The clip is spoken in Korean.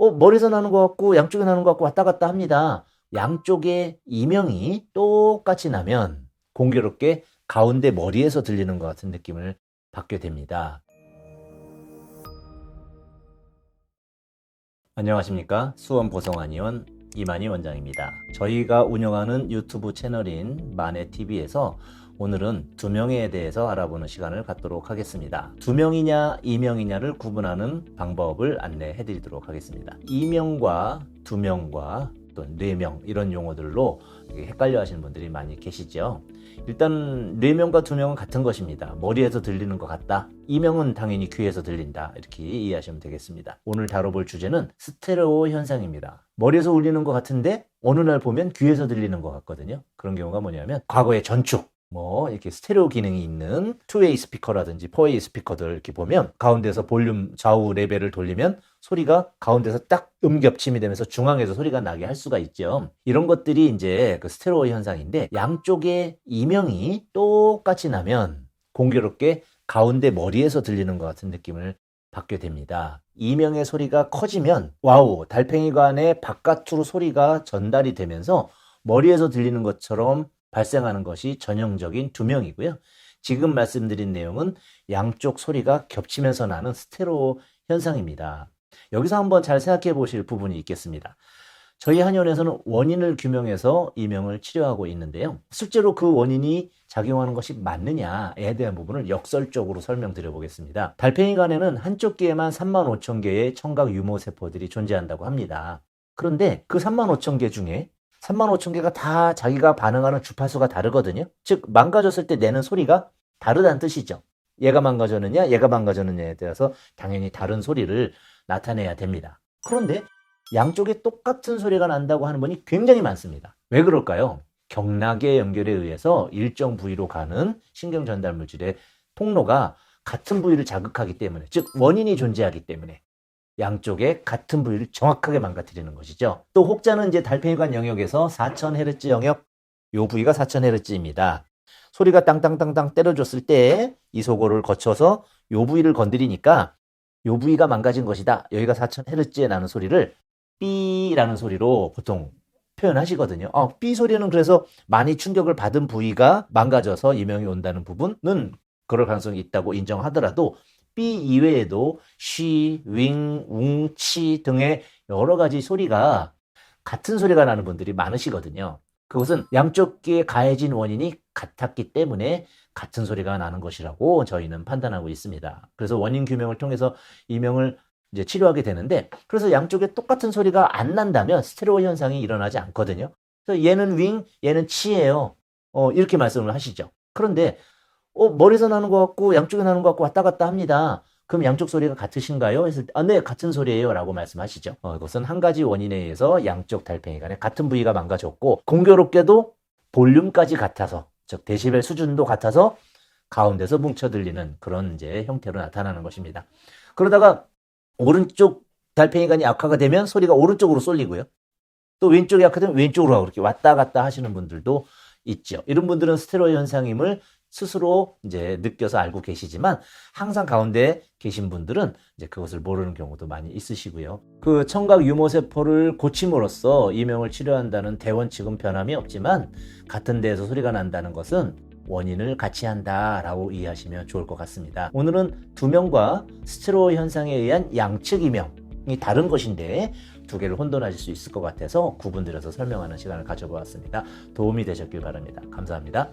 머리에서 나는 것 같고 양쪽에 나는 것 같고 왔다 갔다 합니다. 양쪽의 이명이 똑같이 나면 공교롭게 가운데 머리에서 들리는 것 같은 느낌을 받게 됩니다. 안녕하십니까, 수원 보성한의원 이만희 원장입니다. 저희가 운영하는 유튜브 채널인 만해TV에서 오늘은 두명에 대해서 알아보는 시간을 갖도록 하겠습니다. 두명이냐 이명이냐를 구분하는 방법을 안내해 드리도록 하겠습니다. 이명과 두명과 또 뇌명, 이런 용어들로 헷갈려 하시는 분들이 많이 계시죠. 일단 뇌명과 두명은 같은 것입니다. 머리에서 들리는 것 같다. 이명은 당연히 귀에서 들린다. 이렇게 이해하시면 되겠습니다. 오늘 다뤄볼 주제는 스테레오 현상입니다. 머리에서 울리는 것 같은데 어느 날 보면 귀에서 들리는 것 같거든요. 그런 경우가 뭐냐면 과거의 전축, 이렇게 스테레오 기능이 있는 2웨이 스피커라든지 4웨이 스피커들 이렇게 보면 가운데서 볼륨 좌우 레벨을 돌리면 소리가 가운데서 딱 음겹침이 되면서 중앙에서 소리가 나게 할 수가 있죠. 이런 것들이 이제 그 스테레오 현상인데, 양쪽의 이명이 똑같이 나면 공교롭게 가운데 머리에서 들리는 것 같은 느낌을 받게 됩니다. 이명의 소리가 커지면 와우, 달팽이관의 바깥으로 소리가 전달이 되면서 머리에서 들리는 것처럼 발생하는 것이 전형적인 두명이고요. 지금 말씀드린 내용은 양쪽 소리가 겹치면서 나는 스테레오 현상입니다. 여기서 한번 잘 생각해 보실 부분이 있겠습니다. 저희 한의원에서는 원인을 규명해서 이명을 치료하고 있는데요. 실제로 그 원인이 작용하는 것이 맞느냐에 대한 부분을 역설적으로 설명드려 보겠습니다. 달팽이관에는 한쪽 귀에만 35,000개의 청각 유모세포들이 존재한다고 합니다. 그런데 그 35,000개 중에 35,000개가 다 자기가 반응하는 주파수가 다르거든요. 즉 망가졌을 때 내는 소리가 다르다는 뜻이죠. 얘가 망가졌느냐 얘가 망가졌느냐에 대해서 당연히 다른 소리를 나타내야 됩니다. 그런데 양쪽에 똑같은 소리가 난다고 하는 분이 굉장히 많습니다. 왜 그럴까요? 경락의 연결에 의해서 일정 부위로 가는 신경 전달 물질의 통로가 같은 부위를 자극하기 때문에, 즉 원인이 존재하기 때문에 양쪽에 같은 부위를 정확하게 망가뜨리는 것이죠. 또 혹자는 이제 달팽이관 영역에서 4000Hz 영역, 요 부위가 4000Hz입니다. 소리가 땅땅땅땅 때려줬을 때 이 소고를 거쳐서 요 부위를 건드리니까 요 부위가 망가진 것이다. 여기가 4000Hz에 나는 소리를 삐라는 소리로 보통 표현하시거든요. 삐 소리는 그래서 많이 충격을 받은 부위가 망가져서 이명이 온다는 부분은 그럴 가능성이 있다고 인정하더라도 삐 이외에도 쉬, 윙, 웅, 치 등의 여러 가지 소리가 같은 소리가 나는 분들이 많으시거든요. 그것은 양쪽 귀에 가해진 원인이 같았기 때문에 같은 소리가 나는 것이라고 저희는 판단하고 있습니다. 그래서 원인 규명을 통해서 이명을 이제 치료하게 되는데, 그래서 양쪽에 똑같은 소리가 안 난다면 스테레오 현상이 일어나지 않거든요. 그래서 얘는 윙, 얘는 치예요. 이렇게 말씀을 하시죠. 그런데 머리에서 나는 것 같고 양쪽에 나는 것 같고 왔다 갔다 합니다. 그럼 양쪽 소리가 같으신가요? 했을 때 네, 같은 소리예요 라고 말씀하시죠. 이것은 한 가지 원인에 의해서 양쪽 달팽이관에 같은 부위가 망가졌고, 공교롭게도 볼륨까지 같아서, 즉 데시벨 수준도 같아서 가운데서 뭉쳐 들리는 그런 이제 형태로 나타나는 것입니다. 그러다가 오른쪽 달팽이관이 악화가 되면 소리가 오른쪽으로 쏠리고요. 또 왼쪽이 악화되면 왼쪽으로 하고 이렇게 왔다 갔다 하시는 분들도 있죠. 이런 분들은 스테레오 현상임을 스스로 이제 느껴서 알고 계시지만, 항상 가운데 계신 분들은 이제 그것을 모르는 경우도 많이 있으시고요. 그 청각 유모세포를 고침으로써 이명을 치료한다는 대원칙은 변함이 없지만, 같은 데에서 소리가 난다는 것은 원인을 같이 한다라고 이해하시면 좋을 것 같습니다. 오늘은 두명과 스테레오 현상에 의한 양측 이명이 다른 것인데 두 개를 혼돈하실 수 있을 것 같아서 구분드려서 설명하는 시간을 가져보았습니다. 도움이 되셨길 바랍니다. 감사합니다.